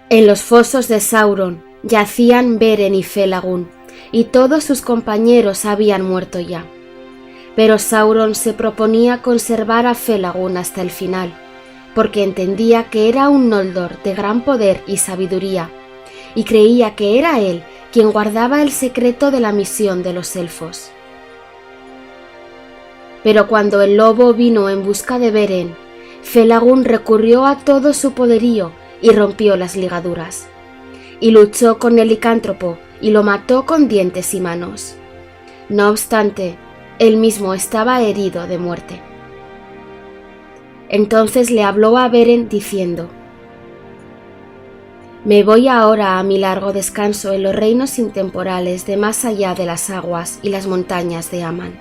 En los fosos de Sauron yacían Beren y Felagún, y todos sus compañeros habían muerto ya. Pero Sauron se proponía conservar a Felagún hasta el final, porque entendía que era un Noldor de gran poder y sabiduría, y creía que era él quien guardaba el secreto de la misión de los elfos. Pero cuando el lobo vino en busca de Beren, Felagún recurrió a todo su poderío y rompió las ligaduras, y luchó con el licántropo y lo mató con dientes y manos. No obstante, él mismo estaba herido de muerte. Entonces le habló a Beren diciendo: «Me voy ahora a mi largo descanso en los reinos intemporales de más allá de las aguas y las montañas de Aman.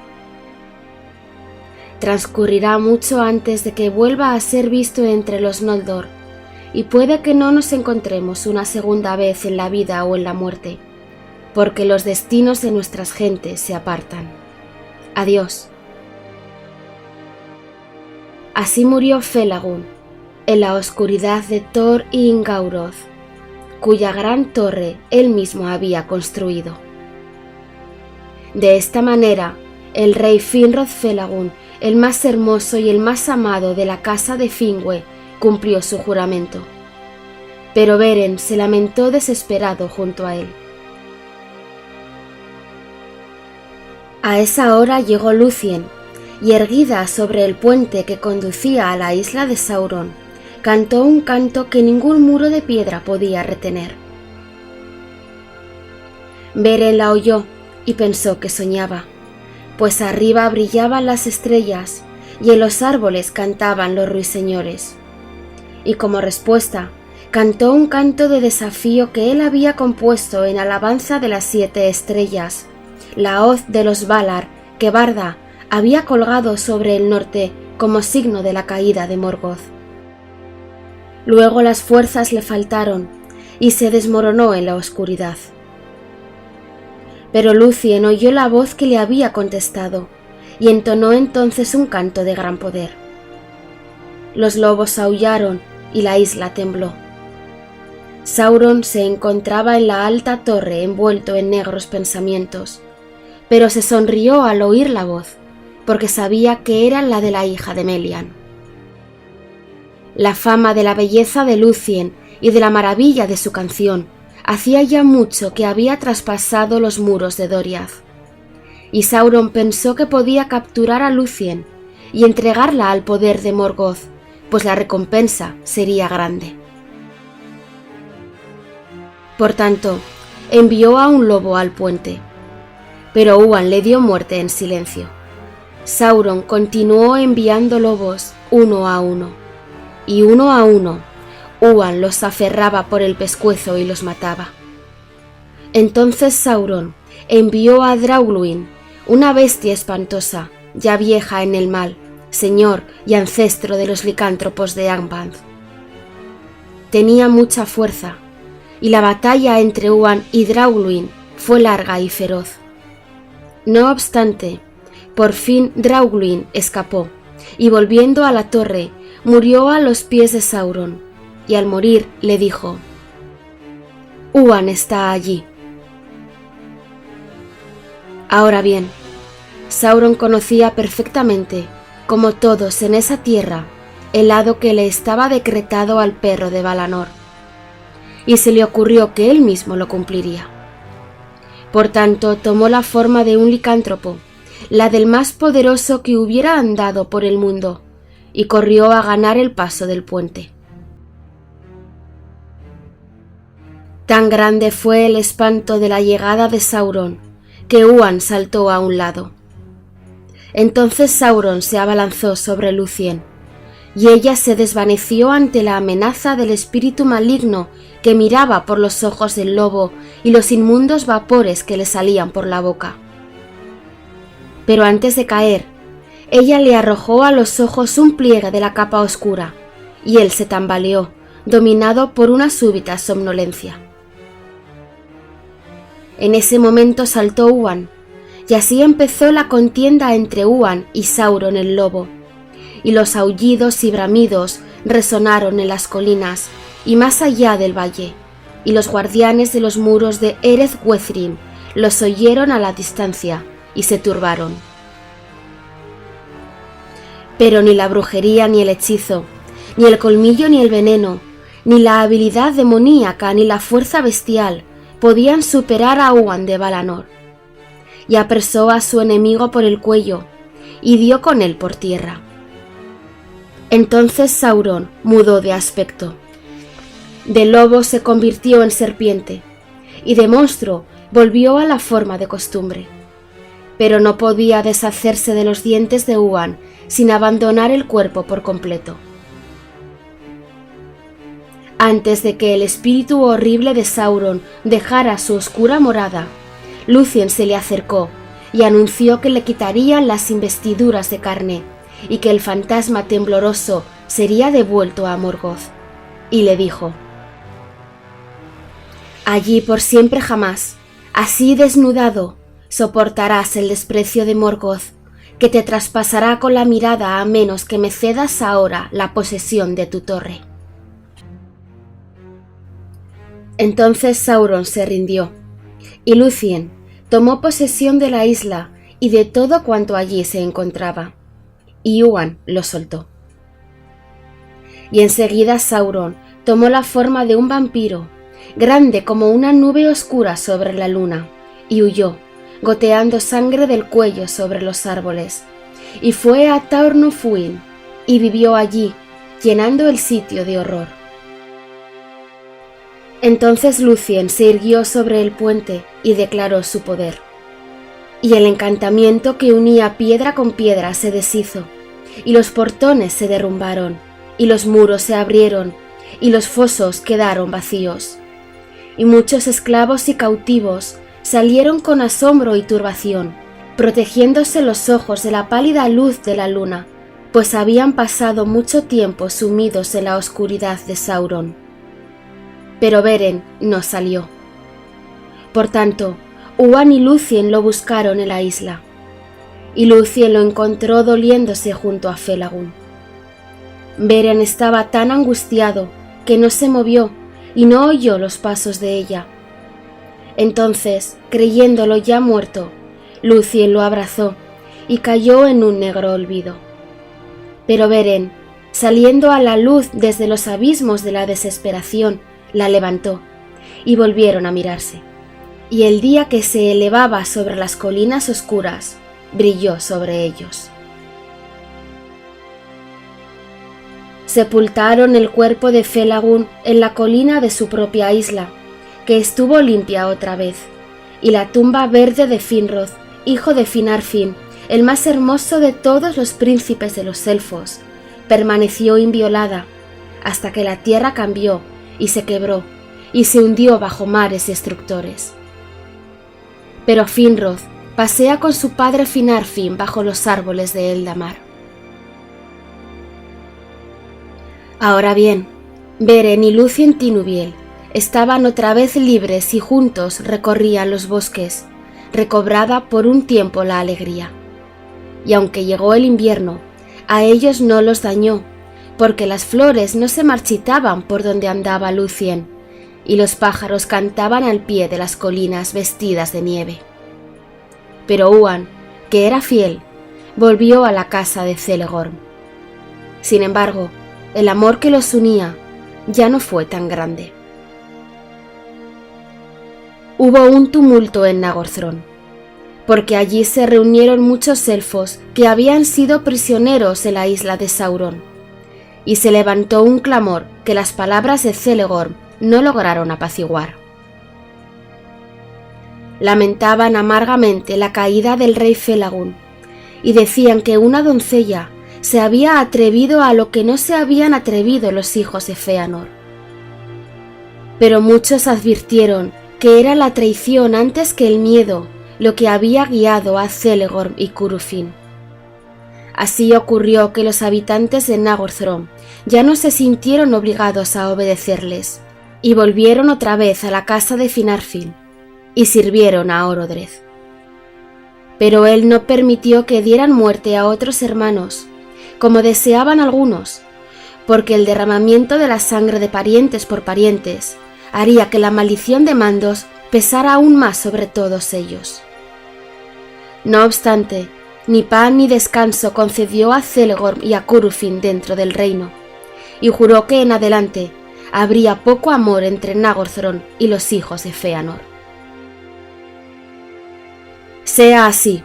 Transcurrirá mucho antes de que vuelva a ser visto entre los Noldor, y puede que no nos encontremos una segunda vez en la vida o en la muerte, porque los destinos de nuestras gentes se apartan. Adiós». Así murió Felagún, en la oscuridad de Thor y Ingauroth, cuya gran torre él mismo había construido. De esta manera, el rey Finrod Felagún, el más hermoso y el más amado de la casa de Finwë, cumplió su juramento. Pero Beren se lamentó desesperado junto a él. A esa hora llegó Lúthien, y erguida sobre el puente que conducía a la isla de Sauron, cantó un canto que ningún muro de piedra podía retener. Beren la oyó y pensó que soñaba, pues arriba brillaban las estrellas y en los árboles cantaban los ruiseñores. Y como respuesta, cantó un canto de desafío que él había compuesto en alabanza de las 7 estrellas, la hoz de los Valar que Barda había colgado sobre el norte como signo de la caída de Morgoth. Luego las fuerzas le faltaron y se desmoronó en la oscuridad. Pero Lúthien oyó la voz que le había contestado y entonó entonces un canto de gran poder. Los lobos aullaron y la isla tembló. Sauron se encontraba en la alta torre envuelto en negros pensamientos, pero se sonrió al oír la voz, porque sabía que era la de la hija de Melian. La fama de la belleza de Lúthien y de la maravilla de su canción hacía ya mucho que había traspasado los muros de Doriath, y Sauron pensó que podía capturar a Lúthien y entregarla al poder de Morgoth, pues la recompensa sería grande. Por tanto, envió a un lobo al puente, pero Huan le dio muerte en silencio. Sauron continuó enviando lobos uno a uno, y uno a uno, Huan los aferraba por el pescuezo y los mataba. Entonces Sauron envió a Draugluin, una bestia espantosa, ya vieja en el mal, señor y ancestro de los licántropos de Angband. Tenía mucha fuerza, y la batalla entre Huan y Draugluin fue larga y feroz. No obstante, por fin Draugluin escapó, y volviendo a la torre, murió a los pies de Sauron, y al morir le dijo: «Huan está allí». Ahora bien, Sauron conocía perfectamente, como todos en esa tierra, el hado que le estaba decretado al perro de Valanor, y se le ocurrió que él mismo lo cumpliría. Por tanto, tomó la forma de un licántropo, la del más poderoso que hubiera andado por el mundo, y corrió a ganar el paso del puente. Tan grande fue el espanto de la llegada de Sauron, que Huan saltó a un lado. Entonces Sauron se abalanzó sobre Lúthien, y ella se desvaneció ante la amenaza del espíritu maligno que miraba por los ojos del lobo y los inmundos vapores que le salían por la boca. Pero antes de caer, ella le arrojó a los ojos un pliegue de la capa oscura, y él se tambaleó, dominado por una súbita somnolencia. En ese momento saltó Huan, y así empezó la contienda entre Huan y Sauron el lobo, y los aullidos y bramidos resonaron en las colinas, y más allá del valle, y los guardianes de los muros de Erez Huethrin los oyeron a la distancia y se turbaron. Pero ni la brujería ni el hechizo, ni el colmillo ni el veneno, ni la habilidad demoníaca ni la fuerza bestial podían superar a Huan de Valanor, y apresó a su enemigo por el cuello y dio con él por tierra. Entonces Sauron mudó de aspecto. De lobo se convirtió en serpiente, y de monstruo volvió a la forma de costumbre. Pero no podía deshacerse de los dientes de Huan sin abandonar el cuerpo por completo. Antes de que el espíritu horrible de Sauron dejara su oscura morada, Lúthien se le acercó y anunció que le quitarían las investiduras de carne y que el fantasma tembloroso sería devuelto a Morgoth. Y le dijo: «Allí por siempre jamás, así desnudado, soportarás el desprecio de Morgoth, que te traspasará con la mirada a menos que me cedas ahora la posesión de tu torre». Entonces Sauron se rindió, y Lúthien tomó posesión de la isla y de todo cuanto allí se encontraba, y Huan lo soltó. Y enseguida Sauron tomó la forma de un vampiro, grande como una nube oscura sobre la luna, y huyó, goteando sangre del cuello sobre los árboles, y fue a Taor Nufuin, y vivió allí, llenando el sitio de horror. Entonces Lúthien se irguió sobre el puente y declaró su poder. Y el encantamiento que unía piedra con piedra se deshizo, y los portones se derrumbaron, y los muros se abrieron, y los fosos quedaron vacíos. Y muchos esclavos y cautivos salieron con asombro y turbación, protegiéndose los ojos de la pálida luz de la luna, pues habían pasado mucho tiempo sumidos en la oscuridad de Sauron. Pero Beren no salió. Por tanto, Huan y Lúthien lo buscaron en la isla, y Lúthien lo encontró doliéndose junto a Felagund. Beren estaba tan angustiado que no se movió y no oyó los pasos de ella. Entonces, creyéndolo ya muerto, Lúthien lo abrazó y cayó en un negro olvido. Pero Beren, saliendo a la luz desde los abismos de la desesperación, la levantó, y volvieron a mirarse, y el día que se elevaba sobre las colinas oscuras brilló sobre ellos. Sepultaron el cuerpo de Felagund en la colina de su propia isla, que estuvo limpia otra vez, y la tumba verde de Finrod, hijo de Finarfin, el más hermoso de todos los príncipes de los elfos, permaneció inviolada, hasta que la tierra cambió y se quebró, y se hundió bajo mares destructores. Pero Finrod pasea con su padre Finarfin bajo los árboles de Eldamar. Ahora bien, Beren y Lúthien Tinuviel estaban otra vez libres y juntos recorrían los bosques, recobrada por un tiempo la alegría. Y aunque llegó el invierno, a ellos no los dañó, porque las flores no se marchitaban por donde andaba Lúthien, y los pájaros cantaban al pie de las colinas vestidas de nieve. Pero Huan, que era fiel, volvió a la casa de Celegorm. Sin embargo, el amor que los unía ya no fue tan grande. Hubo un tumulto en Nagorthron, porque allí se reunieron muchos elfos que habían sido prisioneros en la isla de Sauron, y se levantó un clamor que las palabras de Celegorm no lograron apaciguar. Lamentaban amargamente la caída del rey Felagund, y decían que una doncella se había atrevido a lo que no se habían atrevido los hijos de Feanor. Pero muchos advirtieron que era la traición antes que el miedo lo que había guiado a Celegorm y Curufin. Así ocurrió que los habitantes de Nagorthron ya no se sintieron obligados a obedecerles, y volvieron otra vez a la casa de Finarfin, y sirvieron a Orodreth. Pero él no permitió que dieran muerte a otros hermanos, como deseaban algunos, porque el derramamiento de la sangre de parientes por parientes haría que la maldición de Mandos pesara aún más sobre todos ellos. No obstante, ni pan ni descanso concedió a Celegorm y a Curufin dentro del reino, y juró que en adelante habría poco amor entre Nagorthron y los hijos de Fëanor. «Sea así»,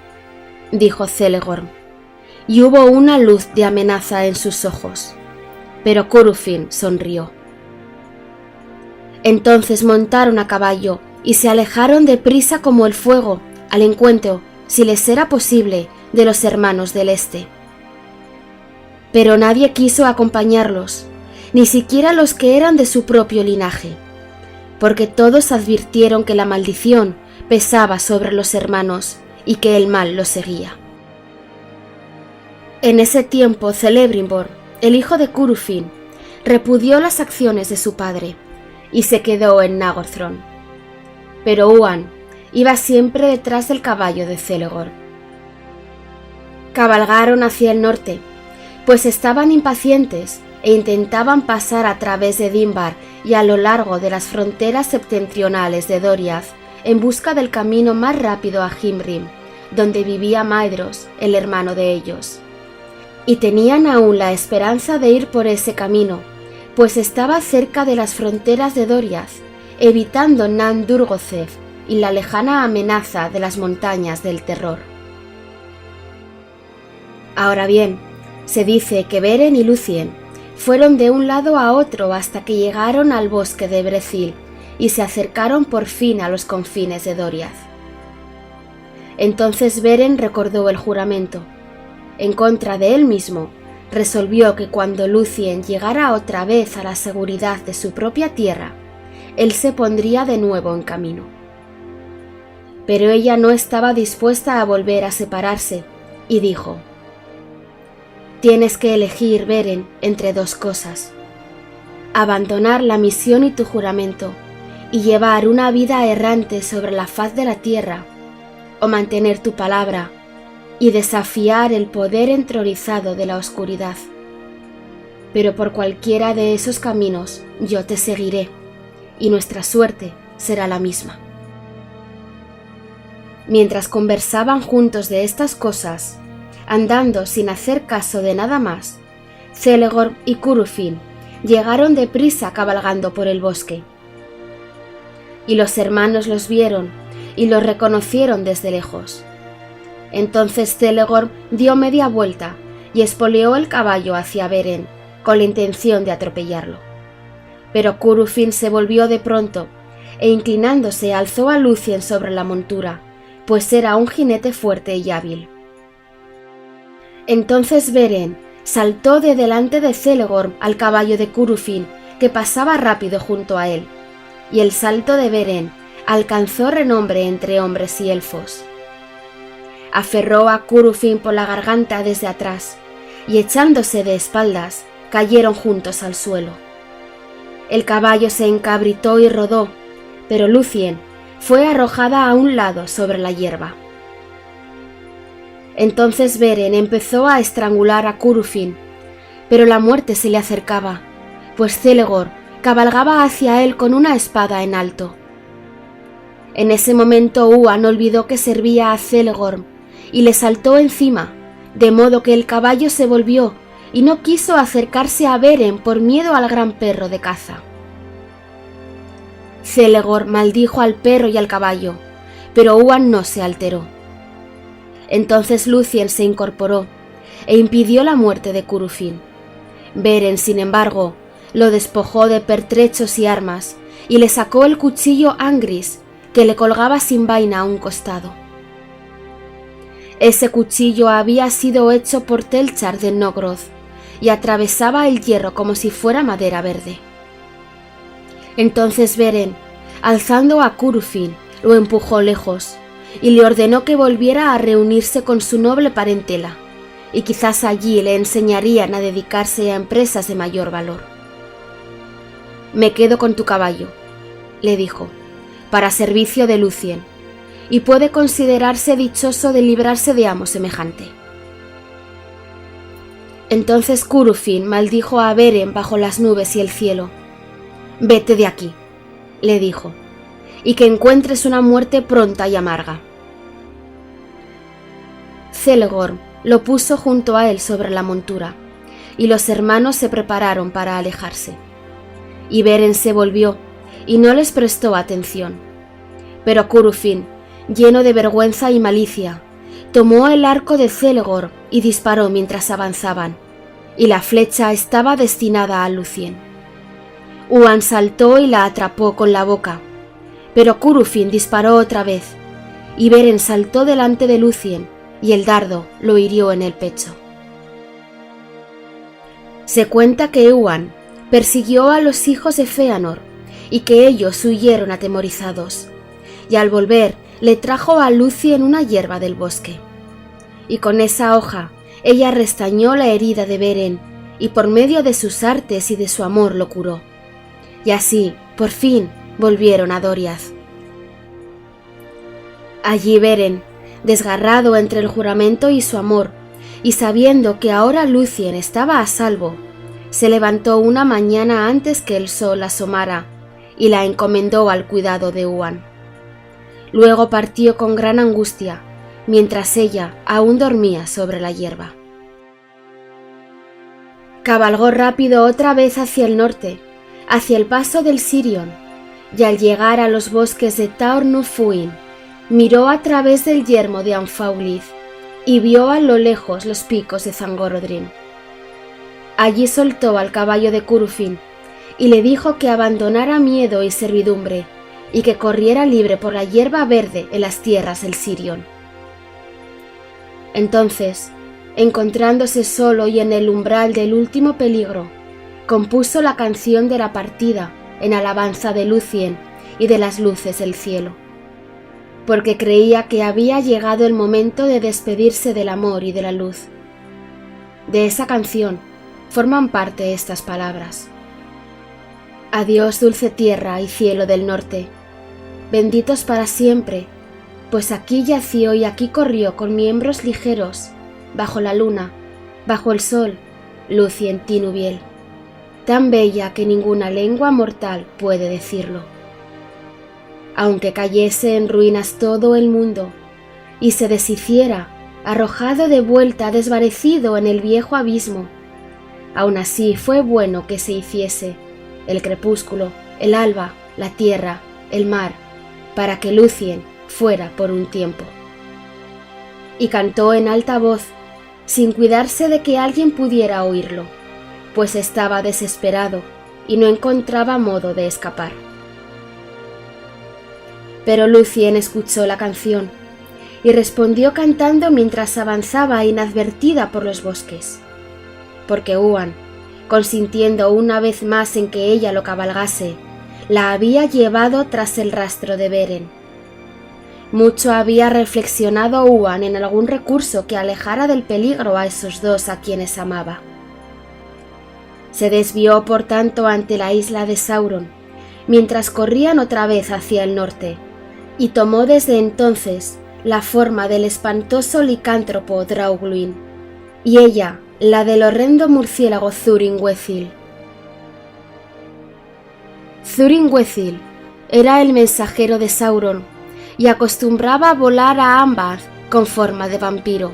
dijo Celegorm, y hubo una luz de amenaza en sus ojos, pero Curufin sonrió. Entonces montaron a caballo y se alejaron deprisa como el fuego al encuentro, si les era posible, de los hermanos del Este. Pero nadie quiso acompañarlos, ni siquiera los que eran de su propio linaje, porque todos advirtieron que la maldición pesaba sobre los hermanos y que el mal los seguía. En ese tiempo Celebrimbor, el hijo de Curufin, repudió las acciones de su padre y se quedó en Nagorthron. Pero Huan iba siempre detrás del caballo de Celegorm. Cabalgaron hacia el norte, pues estaban impacientes e intentaban pasar a través de Dimbar y a lo largo de las fronteras septentrionales de Doriath en busca del camino más rápido a Himrim, donde vivía Maedhros, el hermano de ellos. Y tenían aún la esperanza de ir por ese camino, pues estaba cerca de las fronteras de Doriath, evitando Nan Durgothef y la lejana amenaza de las montañas del terror. Ahora bien, se dice que Beren y Lúthien fueron de un lado a otro hasta que llegaron al bosque de Brethil y se acercaron por fin a los confines de Doriath. Entonces Beren recordó el juramento. En contra de él mismo, resolvió que cuando Lúthien llegara otra vez a la seguridad de su propia tierra, él se pondría de nuevo en camino. Pero ella no estaba dispuesta a volver a separarse, y dijo: «Tienes que elegir, Beren, entre dos cosas: abandonar la misión y tu juramento, y llevar una vida errante sobre la faz de la tierra, o mantener tu palabra y desafiar el poder entrorizado de la oscuridad. Pero por cualquiera de esos caminos yo te seguiré, y nuestra suerte será la misma». Mientras conversaban juntos de estas cosas, andando sin hacer caso de nada más, Celegorm y Curufin llegaron deprisa cabalgando por el bosque. Y los hermanos los vieron y los reconocieron desde lejos. Entonces Celegorm dio media vuelta y espoleó el caballo hacia Beren, con la intención de atropellarlo. Pero Curufin se volvió de pronto, e inclinándose alzó a Lúthien sobre la montura, pues era un jinete fuerte y hábil. Entonces Beren saltó de delante de Celegorm al caballo de Curufin, que pasaba rápido junto a él, y el salto de Beren alcanzó renombre entre hombres y elfos. Aferró a Curufin por la garganta desde atrás, y echándose de espaldas, cayeron juntos al suelo. El caballo se encabritó y rodó, pero Lúthien fue arrojada a un lado sobre la hierba. Entonces Beren empezó a estrangular a Curufin, pero la muerte se le acercaba, pues Celegorm cabalgaba hacia él con una espada en alto. En ese momento Huan olvidó que servía a Celegorm y le saltó encima, de modo que el caballo se volvió y no quiso acercarse a Beren por miedo al gran perro de caza. Celegorm maldijo al perro y al caballo, pero Huan no se alteró. Entonces Lúthien se incorporó e impidió la muerte de Curufin. Beren, sin embargo, lo despojó de pertrechos y armas y le sacó el cuchillo Angris, que le colgaba sin vaina a un costado. Ese cuchillo había sido hecho por Telchar de Nogroth y atravesaba el hierro como si fuera madera verde. Entonces Beren, alzando a Curufin, lo empujó lejos y le ordenó que volviera a reunirse con su noble parentela, y quizás allí le enseñarían a dedicarse a empresas de mayor valor. «Me quedo con tu caballo», le dijo, «para servicio de Lúthien, y puede considerarse dichoso de librarse de amo semejante». Entonces Curufin maldijo a Beren bajo las nubes y el cielo. «Vete de aquí», le dijo, «y que encuentres una muerte pronta y amarga». Celegorm lo puso junto a él sobre la montura, y los hermanos se prepararon para alejarse. Y Beren se volvió, y no les prestó atención. Pero Curufin, lleno de vergüenza y malicia, tomó el arco de Celegorm y disparó mientras avanzaban, y la flecha estaba destinada a Lúthien. Huan saltó y la atrapó con la boca, pero Curufin disparó otra vez, y Beren saltó delante de Lúthien, y el dardo lo hirió en el pecho. Se cuenta que Huan persiguió a los hijos de Fëanor, y que ellos huyeron atemorizados, y al volver le trajo a Lúthien una hierba del bosque. Y con esa hoja ella restañó la herida de Beren, y por medio de sus artes y de su amor lo curó. Y así, por fin, volvieron a Doriath. Allí Beren, desgarrado entre el juramento y su amor, y sabiendo que ahora Lúthien estaba a salvo, se levantó una mañana antes que el sol asomara, y la encomendó al cuidado de Huan. Luego partió con gran angustia, mientras ella aún dormía sobre la hierba. Cabalgó rápido otra vez hacia el norte, hacia el paso del Sirion, y al llegar a los bosques de Taor Nufuin, miró a través del yermo de Anfaulith y vio a lo lejos los picos de Zangorodrim. Allí soltó al caballo de Curufin y le dijo que abandonara miedo y servidumbre y que corriera libre por la hierba verde en las tierras del Sirion. Entonces, encontrándose solo y en el umbral del último peligro, compuso la canción de la partida en alabanza de Lúthien y de las luces del cielo, porque creía que había llegado el momento de despedirse del amor y de la luz. De esa canción forman parte estas palabras: Adiós dulce tierra y cielo del norte, benditos para siempre, pues aquí yació y aquí corrió con miembros ligeros, bajo la luna, bajo el sol, Lúthien Tinuviel, tan bella que ninguna lengua mortal puede decirlo. Aunque cayese en ruinas todo el mundo, y se deshiciera, arrojado de vuelta desvanecido en el viejo abismo, aun así fue bueno que se hiciese el crepúsculo, el alba, la tierra, el mar, para que Lúthien fuera por un tiempo. Y cantó en alta voz, sin cuidarse de que alguien pudiera oírlo, pues estaba desesperado y no encontraba modo de escapar. Pero Lúthien escuchó la canción y respondió cantando mientras avanzaba inadvertida por los bosques, porque Huan, consintiendo una vez más en que ella lo cabalgase, la había llevado tras el rastro de Beren. Mucho había reflexionado Huan en algún recurso que alejara del peligro a esos dos a quienes amaba. Se desvió por tanto ante la isla de Sauron, mientras corrían otra vez hacia el norte, y tomó desde entonces la forma del espantoso licántropo Draugluin, y ella la del horrendo murciélago Thurin-Wethil. Thurin-Wethil era el mensajero de Sauron y acostumbraba a volar a Ambarth con forma de vampiro,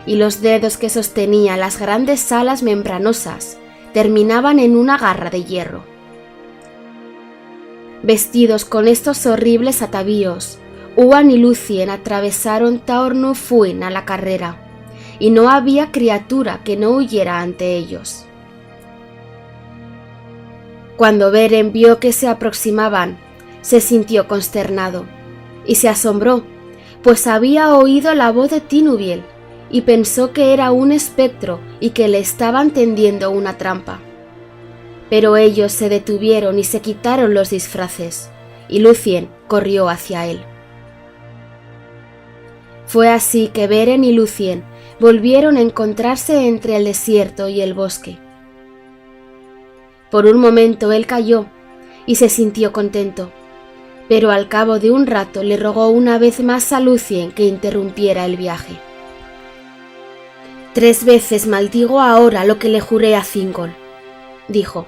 y los dedos que sostenía las grandes alas membranosas terminaban en una garra de hierro. Vestidos con estos horribles atavíos, Huan y Lúthien atravesaron Taor Nufuin a la carrera, y no había criatura que no huyera ante ellos. Cuando Beren vio que se aproximaban, se sintió consternado, y se asombró, pues había oído la voz de Tinuviel, y pensó que era un espectro y que le estaban tendiendo una trampa. Pero ellos se detuvieron y se quitaron los disfraces, y Lúthien corrió hacia él. Fue así que Beren y Lúthien volvieron a encontrarse entre el desierto y el bosque. Por un momento él cayó y se sintió contento, pero al cabo de un rato le rogó una vez más a Lúthien que interrumpiera el viaje. 3 veces maldigo ahora lo que le juré a Thingol, dijo,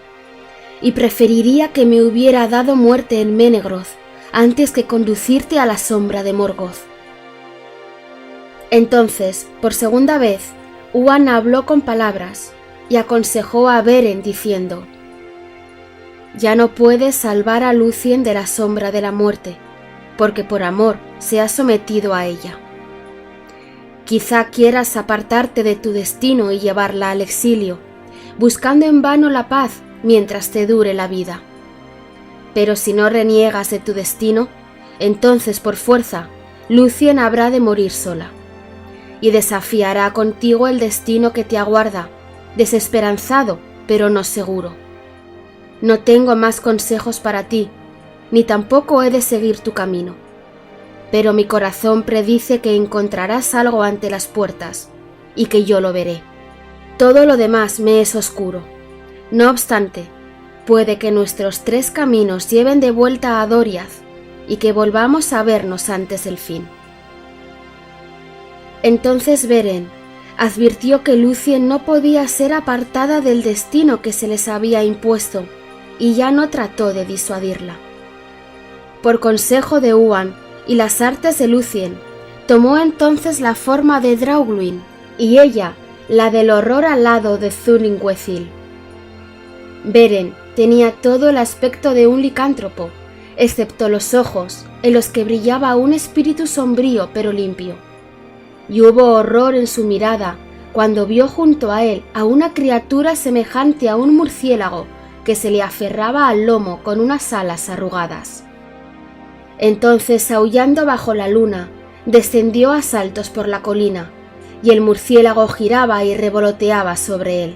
y preferiría que me hubiera dado muerte en Menegroth antes que conducirte a la sombra de Morgoth. Entonces, por segunda vez, Huan habló con palabras y aconsejó a Beren diciendo: «Ya no puedes salvar a Lúthien de la sombra de la muerte, porque por amor se ha sometido a ella. Quizá quieras apartarte de tu destino y llevarla al exilio, buscando en vano la paz mientras te dure la vida. Pero si no reniegas de tu destino, entonces por fuerza Lúthien habrá de morir sola, y desafiará contigo el destino que te aguarda, desesperanzado pero no seguro. No tengo más consejos para ti, ni tampoco he de seguir tu camino. Pero mi corazón predice que encontrarás algo ante las puertas, y que yo lo veré. Todo lo demás me es oscuro. No obstante, puede que nuestros 3 caminos lleven de vuelta a Doriath, y que volvamos a vernos antes del fin». Entonces Beren advirtió que Lúthien no podía ser apartada del destino que se les había impuesto, y ya no trató de disuadirla. Por consejo de Huan y las artes de Lúthien, tomó entonces la forma de Draugluin, y ella la del horror alado de Thurin-Gwethil. Beren tenía todo el aspecto de un licántropo, excepto los ojos, en los que brillaba un espíritu sombrío pero limpio. Y hubo horror en su mirada cuando vio junto a él a una criatura semejante a un murciélago que se le aferraba al lomo con unas alas arrugadas. Entonces, aullando bajo la luna, descendió a saltos por la colina, y el murciélago giraba y revoloteaba sobre él.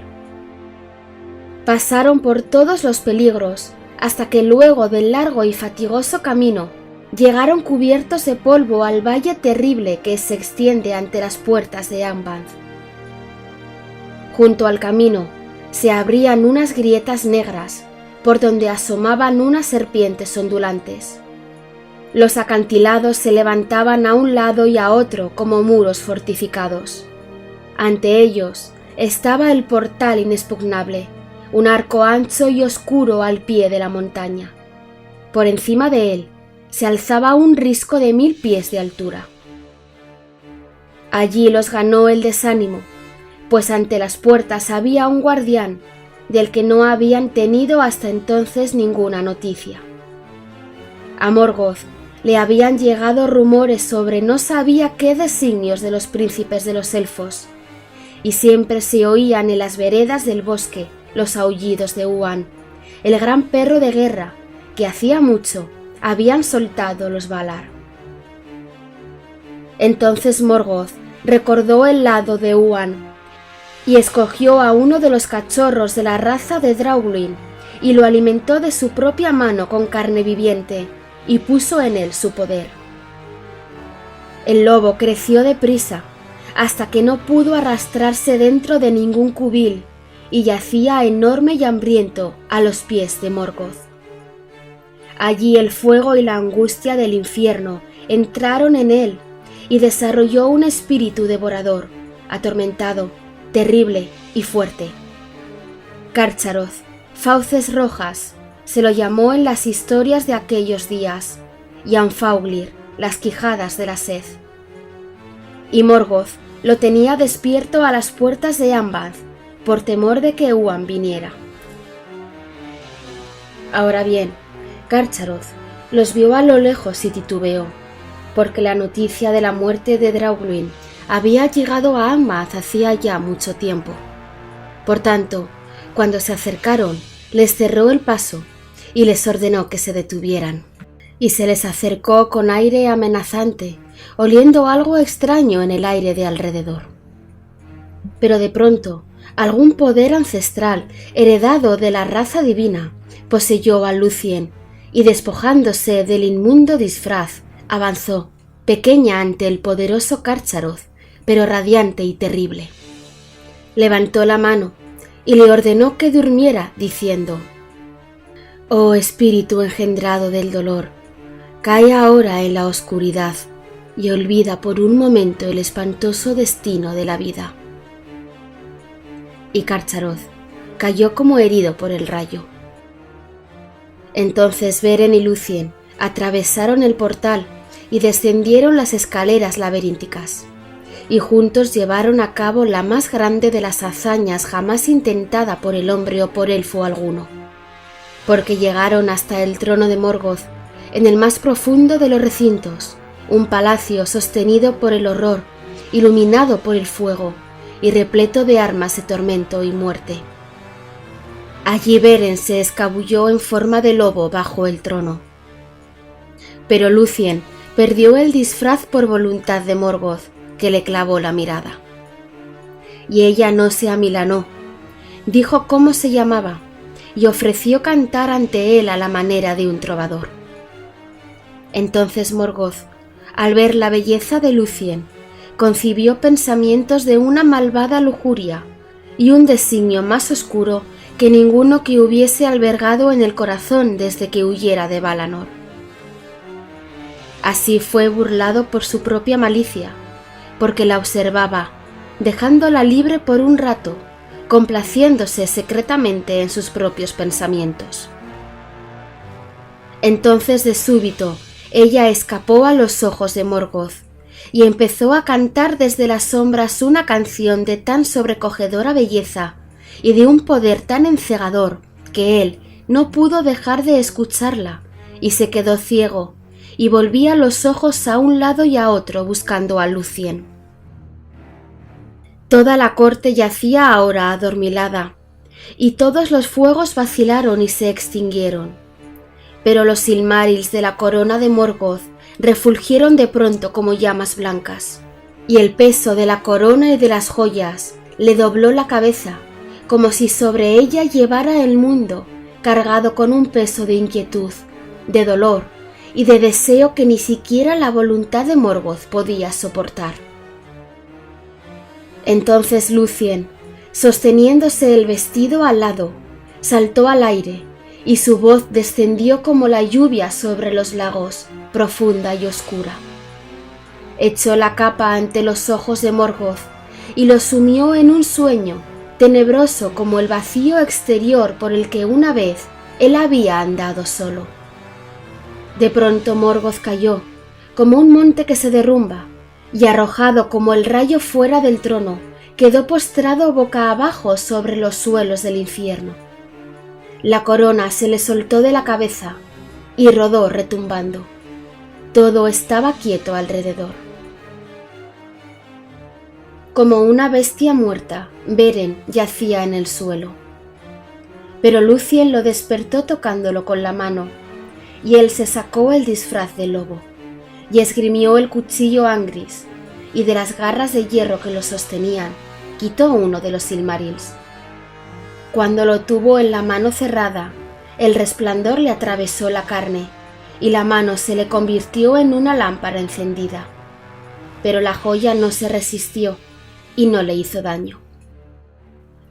Pasaron por todos los peligros, hasta que luego del largo y fatigoso camino, llegaron cubiertos de polvo al valle terrible que se extiende ante las puertas de Angband. Junto al camino se abrían unas grietas negras, por donde asomaban unas serpientes ondulantes. Los acantilados se levantaban a un lado y a otro como muros fortificados. Ante ellos estaba el portal inexpugnable, un arco ancho y oscuro al pie de la montaña. Por encima de él se alzaba un risco de 1000 pies de altura. Allí los ganó el desánimo, pues ante las puertas había un guardián del que no habían tenido hasta entonces ninguna noticia. A Morgoth le habían llegado rumores sobre no sabía qué designios de los príncipes de los elfos, y siempre se oían en las veredas del bosque los aullidos de Huan, el gran perro de guerra que hacía mucho habían soltado los Valar. Entonces Morgoth recordó el lado de Huan y escogió a uno de los cachorros de la raza de Draugluin y lo alimentó de su propia mano con carne viviente y puso en él su poder. El lobo creció deprisa hasta que no pudo arrastrarse dentro de ningún cubil y yacía enorme y hambriento a los pies de Morgoth. Allí el fuego y la angustia del infierno entraron en él y desarrolló un espíritu devorador, atormentado, terrible y fuerte. Carcharoth, Fauces Rojas, se lo llamó en las historias de aquellos días, y Anfauglir, las quijadas de la sed. Y Morgoth lo tenía despierto a las puertas de Angband, por temor de que Huan viniera. Ahora bien, Carcharoth los vio a lo lejos y titubeó, porque la noticia de la muerte de Draugluin había llegado a Angband hacía ya mucho tiempo. Por tanto, cuando se acercaron, les cerró el paso y les ordenó que se detuvieran. Y se les acercó con aire amenazante, oliendo algo extraño en el aire de alrededor. Pero de pronto, algún poder ancestral, heredado de la raza divina, poseyó a Lúthien, y despojándose del inmundo disfraz, avanzó, pequeña ante el poderoso Carcharoth, pero radiante y terrible. Levantó la mano y le ordenó que durmiera, diciendo: «Oh espíritu engendrado del dolor, cae ahora en la oscuridad y olvida por un momento el espantoso destino de la vida. y Carcharoth cayó como herido por el rayo. Entonces Beren y Lúthien atravesaron el portal y descendieron las escaleras laberínticas, y juntos llevaron a cabo la más grande de las hazañas jamás intentada por el hombre o por elfo alguno, porque llegaron hasta el trono de Morgoth, en el más profundo de los recintos, un palacio sostenido por el horror, iluminado por el fuego y repleto de armas de tormento y muerte. Allí Beren se escabulló en forma de lobo bajo el trono. Pero Lúthien perdió el disfraz por voluntad de Morgoth, que le clavó la mirada. Y ella no se amilanó, dijo cómo se llamaba y ofreció cantar ante él a la manera de un trovador. Entonces Morgoth, al ver la belleza de Lúthien, concibió pensamientos de una malvada lujuria y un designio más oscuro que ninguno que hubiese albergado en el corazón desde que huyera de Valanor. Así fue burlado por su propia malicia, porque la observaba, dejándola libre por un rato, complaciéndose secretamente en sus propios pensamientos. Entonces de súbito ella escapó a los ojos de Morgoth y empezó a cantar desde las sombras una canción de tan sobrecogedora belleza y de un poder tan encegador que él no pudo dejar de escucharla y se quedó ciego y volvía los ojos a un lado y a otro buscando a Lúthien. Toda la corte yacía ahora adormilada, y todos los fuegos vacilaron y se extinguieron. Pero los Silmarils de la corona de Morgoth refulgieron de pronto como llamas blancas, y el peso de la corona y de las joyas le dobló la cabeza, como si sobre ella llevara el mundo, cargado con un peso de inquietud, de dolor y de deseo que ni siquiera la voluntad de Morgoth podía soportar. Entonces Lúthien, sosteniéndose el vestido al lado, saltó al aire, y su voz descendió como la lluvia sobre los lagos, profunda y oscura. Echó la capa ante los ojos de Morgoth y los sumió en un sueño, tenebroso como el vacío exterior por el que una vez él había andado solo. De pronto Morgoth cayó, como un monte que se derrumba, y arrojado como el rayo fuera del trono, quedó postrado boca abajo sobre los suelos del infierno. La corona se le soltó de la cabeza y rodó retumbando. Todo estaba quieto alrededor. Como una bestia muerta, Beren yacía en el suelo. Pero Lúthien lo despertó tocándolo con la mano, y él se sacó el disfraz de lobo, y esgrimió el cuchillo Angris, y de las garras de hierro que lo sostenían, quitó uno de los Silmarils. Cuando lo tuvo en la mano cerrada, el resplandor le atravesó la carne, y la mano se le convirtió en una lámpara encendida. Pero la joya no se resistió, y no le hizo daño.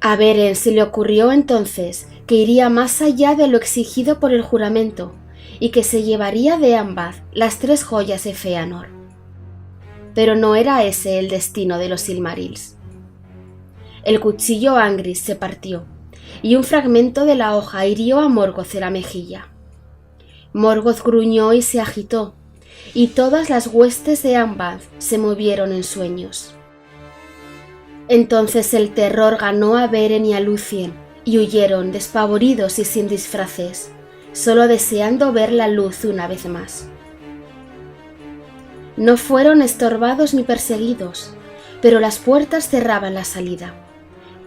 A Beren se le ocurrió entonces que iría más allá de lo exigido por el juramento, y que se llevaría de Ambath las 3 joyas de Feanor. Pero no era ese el destino de los Silmarils. El cuchillo Angris se partió, y un fragmento de la hoja hirió a Morgoth en la mejilla. Morgoth gruñó y se agitó, y todas las huestes de Ambath se movieron en sueños. Entonces el terror ganó a Beren y a Lúthien, y huyeron despavoridos y sin disfraces, solo deseando ver la luz una vez más. No fueron estorbados ni perseguidos, pero las puertas cerraban la salida,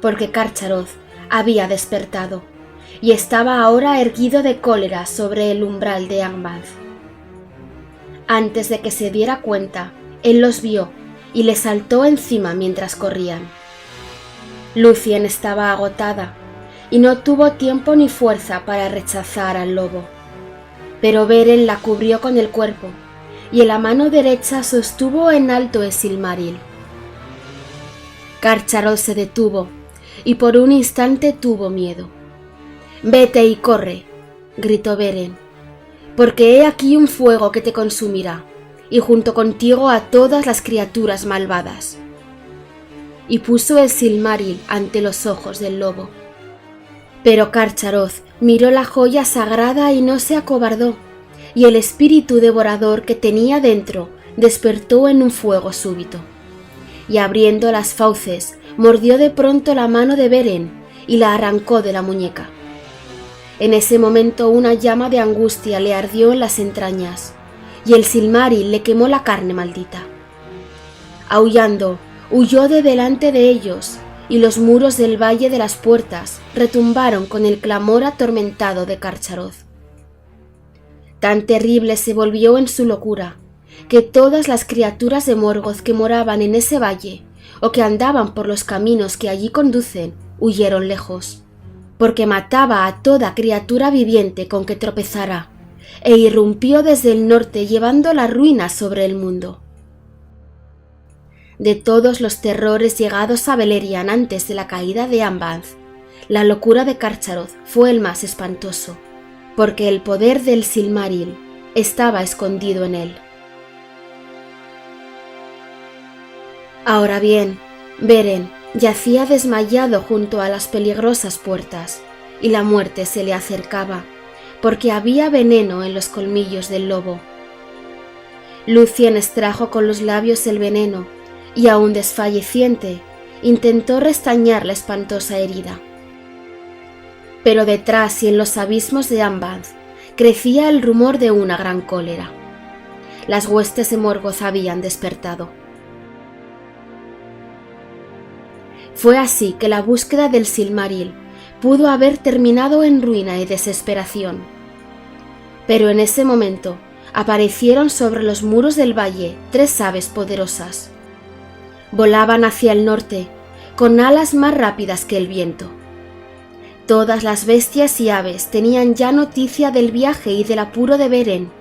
porque Carcharoth había despertado, y estaba ahora erguido de cólera sobre el umbral de Ambath. Antes de que se diera cuenta, él los vio y le saltó encima mientras corrían. Lúthien estaba agotada, y no tuvo tiempo ni fuerza para rechazar al lobo. Pero Beren la cubrió con el cuerpo, y en la mano derecha sostuvo en alto el Silmaril. Carcharoth se detuvo, y por un instante tuvo miedo. «Vete y corre», gritó Beren, «porque he aquí un fuego que te consumirá, y junto contigo a todas las criaturas malvadas». y puso el Silmaril ante los ojos del lobo. Pero Carcharoth miró la joya sagrada y no se acobardó, y el espíritu devorador que tenía dentro despertó en un fuego súbito. Y abriendo las fauces, mordió de pronto la mano de Beren y la arrancó de la muñeca. En ese momento una llama de angustia le ardió en las entrañas, y el Silmaril le quemó la carne maldita. Aullando, huyó de delante de ellos, y los muros del Valle de las Puertas retumbaron con el clamor atormentado de Carcharoth. Tan terrible se volvió en su locura, que todas las criaturas de Morgoth que moraban en ese valle, o que andaban por los caminos que allí conducen, huyeron lejos, porque mataba a toda criatura viviente con que tropezara, e irrumpió desde el norte llevando la ruina sobre el mundo. De todos los terrores llegados a Beleriand antes de la caída de Ambanth, la locura de Carcharoth fue el más espantoso, porque el poder del Silmaril estaba escondido en él. Ahora bien, Beren yacía desmayado junto a las peligrosas puertas, y la muerte se le acercaba, porque había veneno en los colmillos del lobo. Lúthien extrajo con los labios el veneno, y aún desfalleciente, intentó restañar la espantosa herida. Pero detrás y en los abismos de Ambanth crecía el rumor de una gran cólera. Las huestes de Morgoth habían despertado. Fue así que la búsqueda del Silmaril pudo haber terminado en ruina y desesperación. Pero en ese momento aparecieron sobre los muros del valle 3 aves poderosas. Volaban hacia el norte, con alas más rápidas que el viento. Todas las bestias y aves tenían ya noticia del viaje y del apuro de Beren,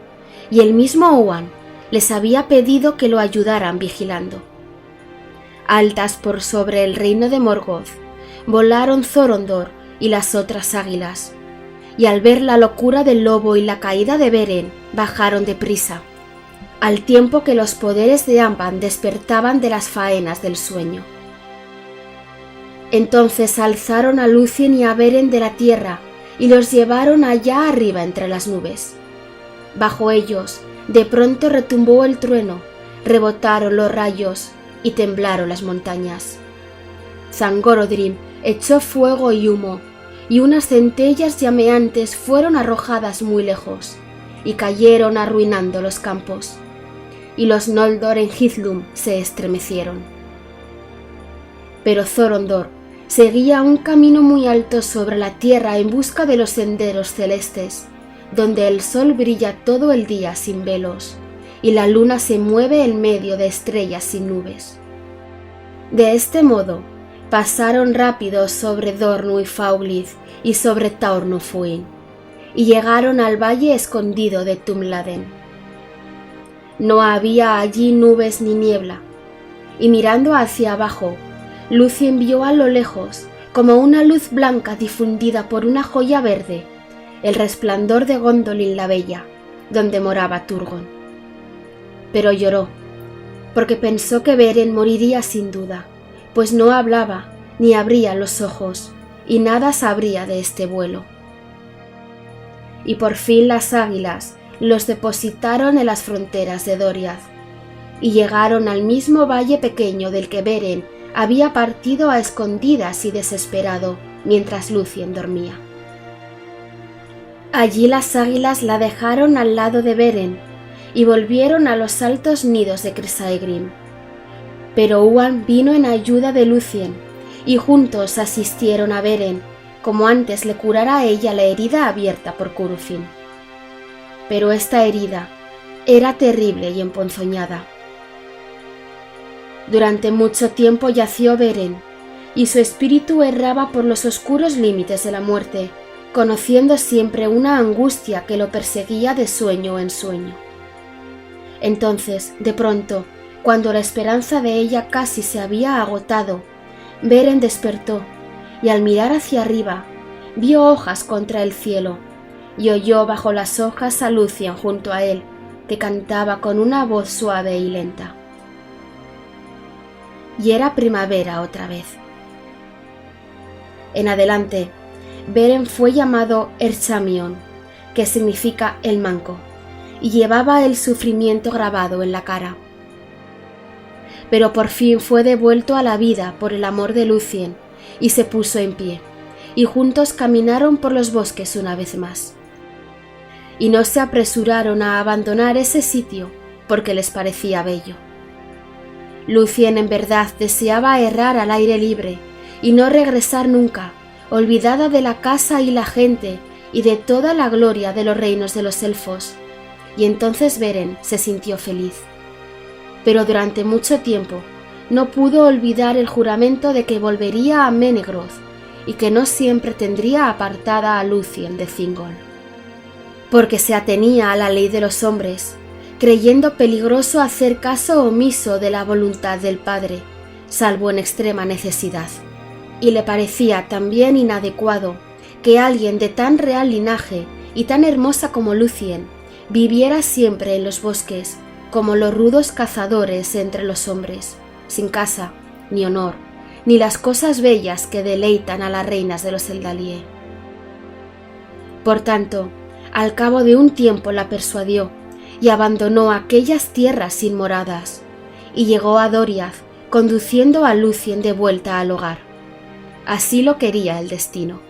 y el mismo Owain les había pedido que lo ayudaran vigilando. Altas por sobre el reino de Morgoth, volaron Thorondor y las otras águilas, y al ver la locura del lobo y la caída de Beren, bajaron deprisa, al tiempo que los poderes de Ambanth despertaban de las faenas del sueño. Entonces alzaron a Lúthien y a Beren de la tierra y los llevaron allá arriba entre las nubes. Bajo ellos, de pronto retumbó el trueno, rebotaron los rayos y temblaron las montañas. Zangorodrim echó fuego y humo, y unas centellas llameantes fueron arrojadas muy lejos, y cayeron arruinando los campos. Y los Noldor en Hithlum se estremecieron. Pero Thorondor seguía un camino muy alto sobre la tierra en busca de los senderos celestes, donde el sol brilla todo el día sin velos, y la luna se mueve en medio de estrellas sin nubes. De este modo, pasaron rápido sobre Dornu y Fauglith y sobre Taornufuin, y llegaron al valle escondido de Tumladen. No había allí nubes ni niebla, y mirando hacia abajo, Lúthien vio a lo lejos, como una luz blanca difundida por una joya verde, el resplandor de Gondolin la Bella, donde moraba Turgon. Pero lloró, porque pensó que Beren moriría sin duda, pues no hablaba ni abría los ojos, y nada sabría de este vuelo. Y por fin las águilas los depositaron en las fronteras de Doriath, y llegaron al mismo valle pequeño del que Beren había partido a escondidas y desesperado mientras Lúthien dormía. Allí las águilas la dejaron al lado de Beren y volvieron a los altos nidos de Chrysaegrim. Pero Owain vino en ayuda de Lúthien, y juntos asistieron a Beren, como antes le curara a ella la herida abierta por Curufin. Pero esta herida era terrible y emponzoñada. Durante mucho tiempo yació Beren, y su espíritu erraba por los oscuros límites de la muerte, conociendo siempre una angustia que lo perseguía de sueño en sueño. Entonces, de pronto, cuando la esperanza de ella casi se había agotado, Beren despertó, y al mirar hacia arriba, vio hojas contra el cielo, y oyó bajo las hojas a Lúthien junto a él, que cantaba con una voz suave y lenta. y era primavera otra vez. En adelante, Beren fue llamado Erchamion, que significa el manco, y llevaba el sufrimiento grabado en la cara. Pero por fin fue devuelto a la vida por el amor de Lúthien y se puso en pie, y juntos caminaron por los bosques una vez más. Y no se apresuraron a abandonar ese sitio porque les parecía bello. Lúthien en verdad deseaba errar al aire libre y no regresar nunca, olvidada de la casa y la gente y de toda la gloria de los reinos de los elfos, y entonces Beren se sintió feliz. Pero durante mucho tiempo no pudo olvidar el juramento de que volvería a Menegroth y que no siempre tendría apartada a Lúthien de Thingol, porque se atenía a la ley de los hombres, creyendo peligroso hacer caso omiso de la voluntad del padre, salvo en extrema necesidad, y le parecía también inadecuado que alguien de tan real linaje y tan hermosa como Lúthien viviera siempre en los bosques como los rudos cazadores entre los hombres, sin casa, ni honor, ni las cosas bellas que deleitan a las reinas de los Eldalie. Por tanto, al cabo de un tiempo la persuadió y abandonó aquellas tierras sin moradas, y llegó a Doriath conduciendo a Lúthien de vuelta al hogar. Así lo quería el destino.